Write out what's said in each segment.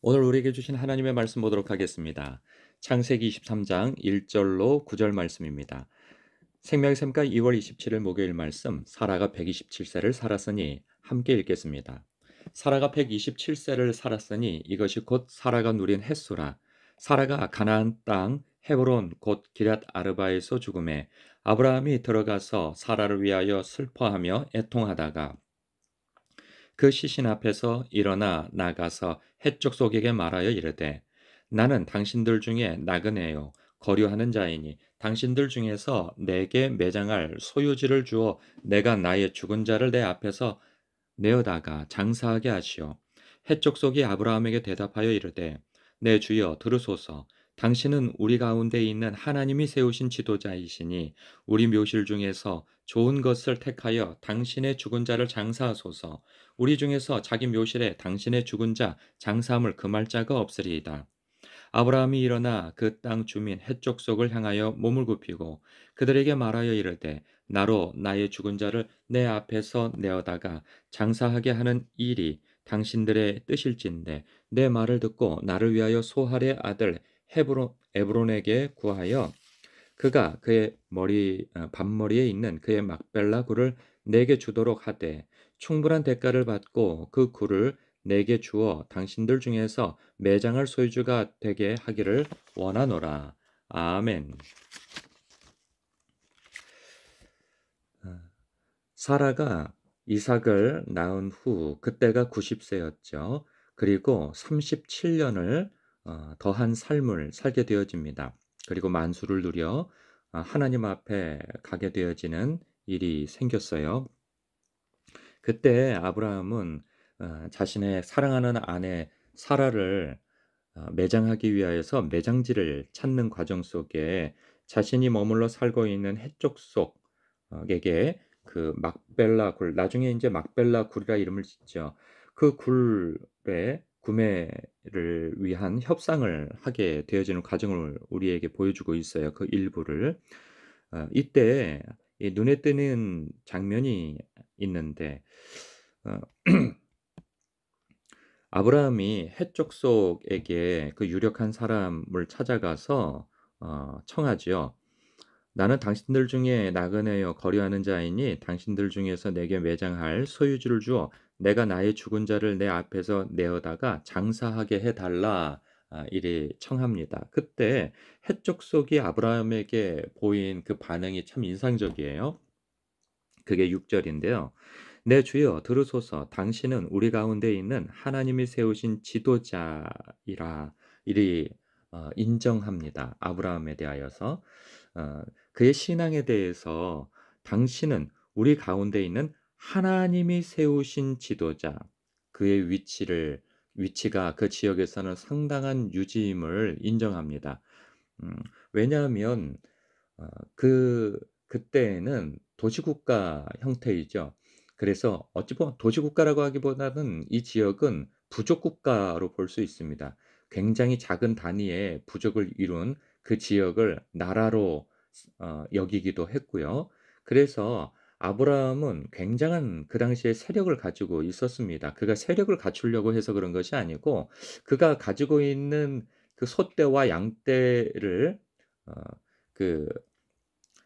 오늘 우리에게 주신 하나님의 말씀 보도록 하겠습니다. 창세기 23장 1절로 9절 말씀입니다. 생명의 샘가 2월 27일 목요일 말씀, 사라가 127세를 살았으니 함께 읽겠습니다. 사라가 127세를 살았으니 이것이 곧 사라가 누린 햇수라. 사라가 가나안 땅 헤브론 곧 기럇 아르바에서 죽음에 아브라함이 들어가서 사라를 위하여 슬퍼하며 애통하다가 그 시신 앞에서 일어나 나가서 해쪽 속에게 말하여 이르되 나는 당신들 중에 나그네요 거류하는 자이니 당신들 중에서 내게 매장할 소유지를 주어 내가 나의 죽은 자를 내 앞에서 내어다가 장사하게 하시오. 해쪽 속이 아브라함에게 대답하여 이르되 내 주여 들으소서. 당신은 우리 가운데 있는 하나님이 세우신 지도자이시니 우리 묘실 중에서 좋은 것을 택하여 당신의 죽은 자를 장사하소서. 우리 중에서 자기 묘실에 당신의 죽은 자 장사함을 금할 자가 없으리이다. 아브라함이 일어나 그 땅 주민 해쪽 속을 향하여 몸을 굽히고 그들에게 말하여 이르되 나로 나의 죽은 자를 내 앞에서 내어다가 장사하게 하는 일이 당신들의 뜻일진데 내 말을 듣고 나를 위하여 소할의 아들 에브론에게 구하여 그가 그의 반머리에 있는 그의 막벨라 굴을 내게 주도록 하되 충분한 대가를 받고 그 굴을 내게 주어 당신들 중에서 매장할 소유주가 되게 하기를 원하노라. 아멘. 사라가 이삭을 낳은 후 그때가 90세였죠. 그리고 37년을 더한 삶을 살게 되어집니다. 그리고 만수를 누려 하나님 앞에 가게 되어지는 일이 생겼어요. 그때 아브라함은 자신의 사랑하는 아내 사라를 매장하기 위하여서 매장지를 찾는 과정 속에 자신이 머물러 살고 있는 해쪽 속에게 그 막벨라 굴, 나중에 이제 막벨라 굴이라 이름을 짓죠. 그 굴의 구매를 위한 협상을 하게 되어지는 과정을 우리에게 보여주고 있어요. 그 일부를. 이때 이 눈에 띄는 장면이 있는데 어 아브라함이 해쪽 속에게 그 유력한 사람을 찾아가서 청하지요. "나는 당신들 중에 나그네여 거류하는 자이니 당신들 중에서 내게 매장할 소유지를 주어 내가 나의 죽은 자를 내 앞에서 내어다가 장사하게 해 달라." 이리 청합니다. 그때 해쪽 속이 아브라함에게 보인 그 반응이 참 인상적이에요. 그게 6 절인데요. "내 주여 들으소서. 당신은 우리 가운데 있는 하나님이 세우신 지도자이라." 이리 인정합니다, 아브라함에 대하여서. 그의 신앙에 대해서 "당신은 우리 가운데 있는 하나님이 세우신 지도자." 그의 위치가 그 지역에서는 상당한 유지임을 인정합니다. 음 왜냐하면 어 그때에는 도시국가 형태이죠. 그래서 어찌 보면 도시국가라고 하기보다는 이 지역은 부족국가로 볼 수 있습니다. 굉장히 작은 단위의 부족을 이룬 그 지역을 나라로 여기기도 했고요. 그래서 아브라함은 굉장한 그 당시에 세력을 가지고 있었습니다. 그가 세력을 갖추려고 해서 그런 것이 아니고 그가 가지고 있는 그 소떼와 양떼를 어 그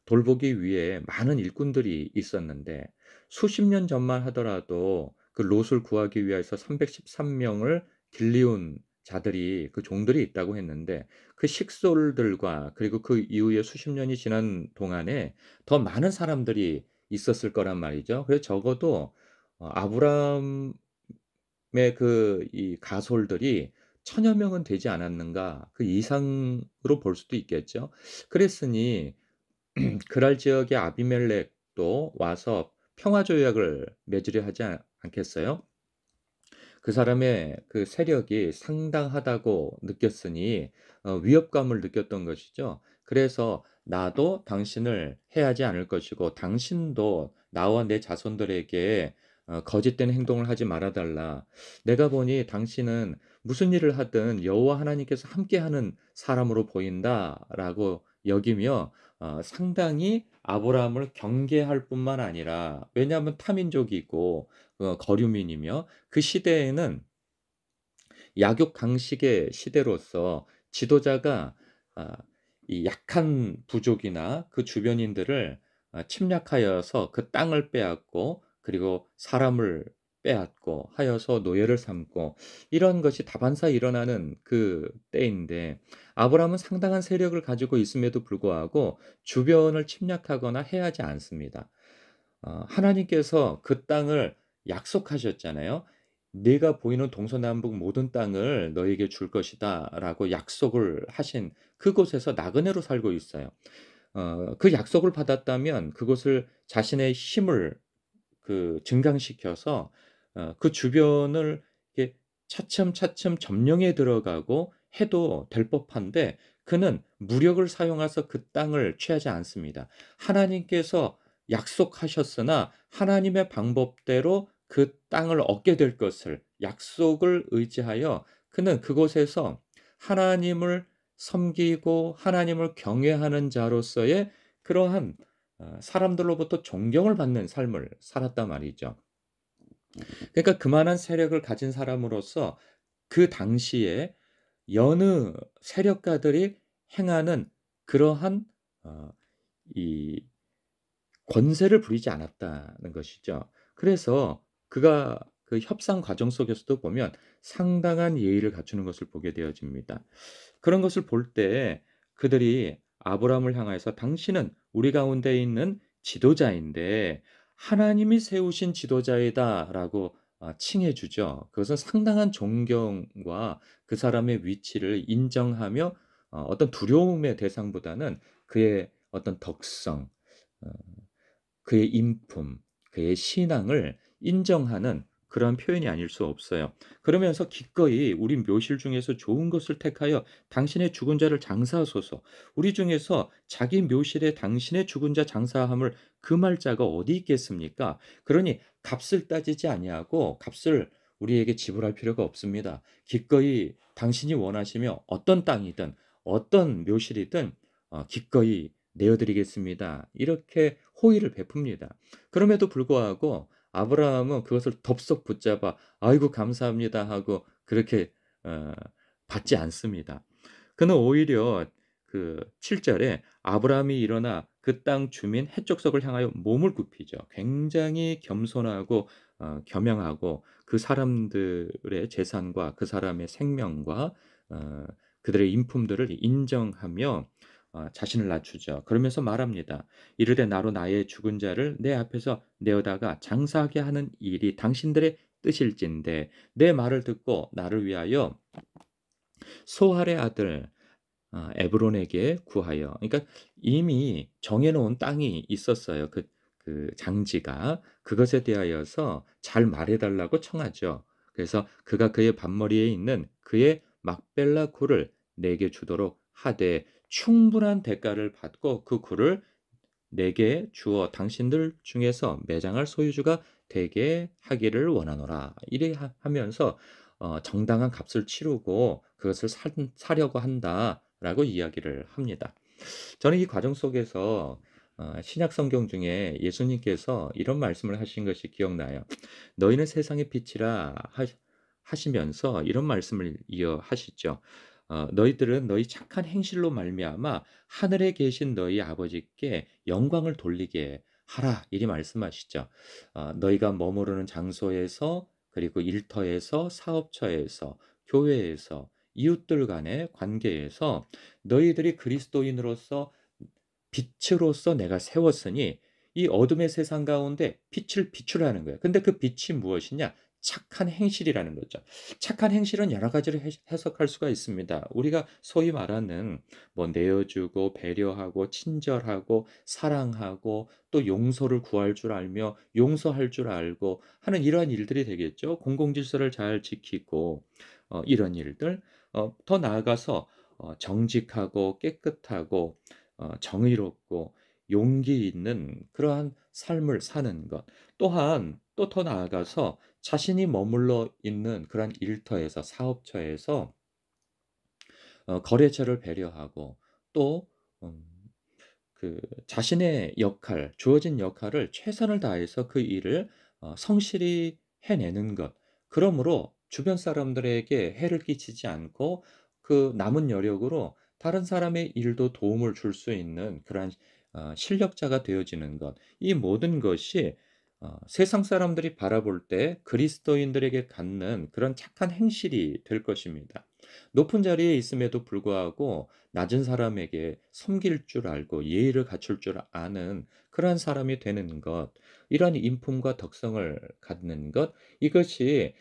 돌보기 위해 많은 일꾼들이 있었는데 수십 년 전만 하더라도 그 롯을 구하기 위해서 313 명을 길리온 자들이 그 종들이 있다고 했는데 그 식솔들과 그리고 그 이후에 수십 년이 지난 동안에 더 많은 사람들이 있었을 거란 말이죠. 그래서 적어도 아브라함의 그 이 가솔들이 1000여 명은 되지 않았는가 그 이상으로 볼 수도 있겠죠. 그랬으니 그랄 지역의 아비멜렉도 와서 평화 조약을 맺으려 하지 않겠어요? 그 사람의 그 세력이 상당하다고 느꼈으니 위협감을 느꼈던 것이죠. 그래서 "나도 당신을 해하지 않을 것이고 당신도 나와 내 자손들에게 거짓된 행동을 하지 말아 달라. 내가 보니 당신은 무슨 일을 하든 여호와 하나님께서 함께하는 사람으로 보인다."라고 여기며 상당히 아브라함을 경계할 뿐만 아니라, 왜냐하면 타민족이고 거류민이며 그 시대에는 약육강식의 시대로서 지도자가 아 이 약한 부족이나 그 주변인들을 침략하여서 그 땅을 빼앗고 그리고 사람을 빼앗고 하여서 노예를 삼고 이런 것이 다반사 일어나는 그 때인데 아브라함은 상당한 세력을 가지고 있음에도 불구하고 주변을 침략하거나 해하지 않습니다. 하나님께서 그 땅을 약속하셨잖아요. "네가 보이는 동서남북 모든 땅을 너에게 줄 것이다."라고 약속을 하신 그곳에서 나그네로 살고 있어요. 그 약속을 받았다면 그곳을 자신의 힘을 증강시켜서 그 주변을 이렇게 차츰차츰 점령해 들어가고 해도 될 법한데 그는 무력을 사용해서 그 땅을 취하지 않습니다. 하나님께서 약속하셨으나 하나님의 방법대로 그 땅을 얻게 될 것을 약속을 의지하여 그는 그곳에서 하나님을 섬기고 하나님을 경외하는 자로서의 그러한 사람들로부터 존경을 받는 삶을 살았단 말이죠. 그러니까 그만한 세력을 가진 사람으로서 그 당시에 여느 세력가들이 행하는 그러한 어 이 권세를 부리지 않았다는 것이죠. 그래서 그가 그 협상 과정 속에서도 보면 상당한 예의를 갖추는 것을 보게 되어집니다. 그런 것을 볼 때 그들이 아브라함을 향하여서 "당신은 우리 가운데 있는 지도자인데 하나님이 세우신 지도자이다."라고 칭해 주죠. 그것은 상당한 존경과 그 사람의 위치를 인정하며 어떤 두려움의 대상보다는 그의 어떤 덕성 어 그의 인품, 그의 신앙을 인정하는 그러한 표현이 아닐 수 없어요. 그러면서 기꺼이 우리 묘실 중에서 좋은 것을 택하여 당신의 죽은 자를 장사하소서. 우리 중에서 자기 묘실에 당신의 죽은 자 장사함을 금할 자가 어디 있겠습니까? 그러니 값을 따지지 아니하고 값을 우리에게 지불할 필요가 없습니다. 기꺼이 당신이 원하시며 어떤 땅이든 어떤 묘실이든 기꺼이 내어 드리겠습니다. 이렇게 호의를 베풉니다. 그럼에도 불구하고 아브라함은 그것을 덥석 붙잡아 "아이고 감사합니다." 하고 그렇게 어 받지 않습니다. 그는 오히려 그 7 절에 아브라함이 일어나 그 땅 주민 헷 족속을 향하여 몸을 굽히죠. 굉장히 겸손하고 겸양하고 그 사람들의 재산과 그 사람의 생명과 어 그들의 인품들을 인정하며 자신을 낮추죠. 그러면서 말합니다. 이르되 나로 나의 죽은 자를 내 앞에서 내어다가 장사하게 하는 일이 당신들의 뜻일진데 내 말을 듣고 나를 위하여 소할의 아들 에브론에게 구하여 그러니까 이미 정해 놓은 땅이 있었어요. 장지가. 그것에 대하여서 잘 말해 달라고 청하죠. 그래서 그가 그의 반머리에 있는 그의 막벨라 굴을 내게 주도록 하되 충분한 대가를 받고 그 굴을 내게 주어 당신들 중에서 매장할 소유주가 되게 하기를 원하노라. 이래 하면서 정당한 값을 치르고 그것을 사려고 한다라고 이야기를 합니다. 저는 이 과정 속에서 신약 성경 중에 예수님께서 이런 말씀을 하신 것이 기억나요. "너희는 세상의 빛이라." 하시면서 이런 말씀을 이어하시죠. "너희들은 너희 착한 행실로 말미암아 하늘에 계신 너희 아버지께 영광을 돌리게 하라." 이리 말씀하시죠. 너희가 머무르는 장소에서 그리고 일터에서 사업처에서 교회에서 이웃들 간의 관계에서 너희들이 그리스도인으로서 빛으로서 내가 세웠으니 이 어둠의 세상 가운데 빛을 비추라는 거예요. 근데 그 빛이 무엇이냐? 착한 행실이라는 거죠. 착한 행실은 여러 가지로 해석할 수가 있습니다. 우리가 소위 말하는 뭐 내어 주고 배려하고 친절하고 사랑하고 또 용서를 구할 줄 알며 용서할 줄 알고 하는 이러한 일들이 되겠죠. 공공 질서를 잘 지키고 이런 일들. 더 나아가서 정직하고 깨끗하고 정의롭고 용기 있는 그러한 삶을 사는 것. 또한 또 더 나아가서 자신이 머물러 있는 그런 일터에서 사업처에서 거래처를 배려하고 또 음 자신의 역할, 주어진 역할을 최선을 다해서 그 일을 성실히 해내는 것. 그러므로 주변 사람들에게 해를 끼치지 않고 그 남은 여력으로 다른 사람의 일도 도움을 줄 수 있는 그러한 실력자가 되어지는 것. 이 모든 것이 세상 사람들이 바라볼 때 그리스도인들에게 갖는 그런 착한 행실이 될 것입니다. 높은 자리에 있음에도 불구하고 낮은 사람에게 섬길 줄 알고 예의를 갖출 줄 아는 그러한 사람이 되는 것, 이러한 인품과 덕성을 갖는 것, 이것이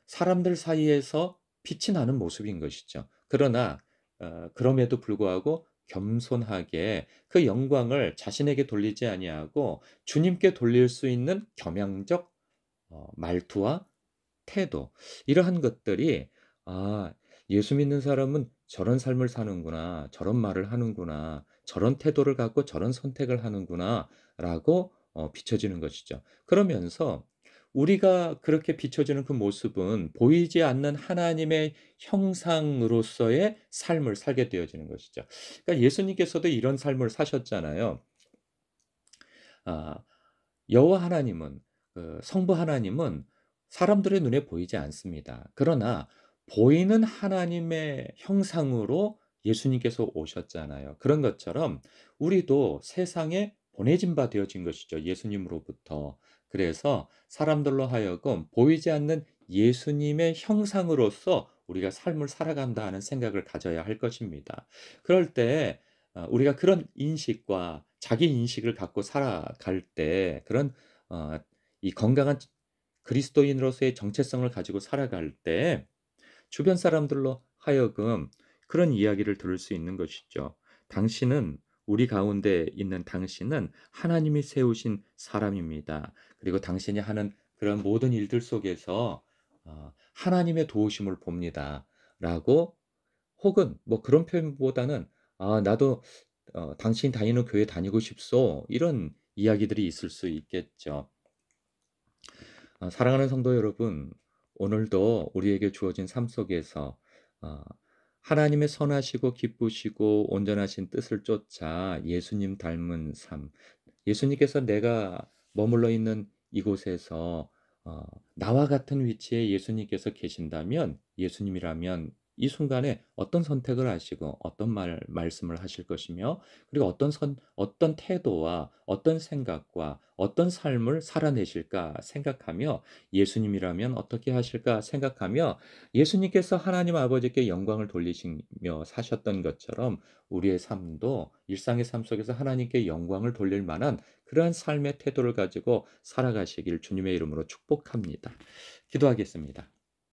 사람들 사이에서 빛이 나는 모습인 것이죠. 그러나 그럼에도 불구하고 겸손하게 그 영광을 자신에게 돌리지 아니하고 주님께 돌릴 수 있는 겸양적 말투와 태도, 이러한 것들이 '아 예수 믿는 사람은 저런 삶을 사는구나. 저런 말을 하는구나. 저런 태도를 갖고 저런 선택을 하는구나.'라고 비춰지는 것이죠. 그러면서 우리가 그렇게 비춰지는 그 모습은 보이지 않는 하나님의 형상으로서의 삶을 살게 되어지는 것이죠. 그러니까 예수님께서도 이런 삶을 사셨잖아요. 아 여호와 하나님은, 성부 하나님은 사람들의 눈에 보이지 않습니다. 그러나 보이는 하나님의 형상으로 예수님께서 오셨잖아요. 그런 것처럼 우리도 세상에 보내진 바 되어진 것이죠, 예수님으로부터. 그래서 사람들로 하여금 보이지 않는 예수님의 형상으로서 우리가 삶을 살아간다 하는 생각을 가져야 할 것입니다. 그럴 때 우리가 그런 인식과 자기 인식을 갖고 살아갈 때 그런 이 건강한 그리스도인으로서의 정체성을 가지고 살아갈 때 주변 사람들로 하여금 그런 이야기를 들을 수 있는 것이죠. 당신은 우리 가운데 있는 당신은 하나님이 세우신 사람입니다. 그리고 당신이 하는 그런 모든 일들 속에서 하나님의 도우심을 봅니다.'라고, 혹은 뭐 그런 표현보다는 나도 당신이 다니는 교회 다니고 싶소." 이런 이야기들이 있을 수 있겠죠. 사랑하는 성도 여러분, 오늘도 우리에게 주어진 삶 속에서 어 하나님의 선하시고 기쁘시고 온전하신 뜻을 쫓아 예수님 닮은 삶, 예수님께서 내가 머물러 있는 이곳에서 어 나와 같은 위치에 예수님께서 계신다면, 예수님이라면 이 순간에 어떤 선택을 하시고 어떤 말씀을 하실 것이며, 그리고 어떤 태도와 어떤 생각과 어떤 삶을 살아내실까 생각하며, 예수님이라면 어떻게 하실까 생각하며, 예수님께서 하나님 아버지께 영광을 돌리시며 사셨던 것처럼 우리의 삶도 일상의 삶 속에서 하나님께 영광을 돌릴 만한 그러한 삶의 태도를 가지고 살아가시길 주님의 이름으로 축복합니다. 기도하겠습니다.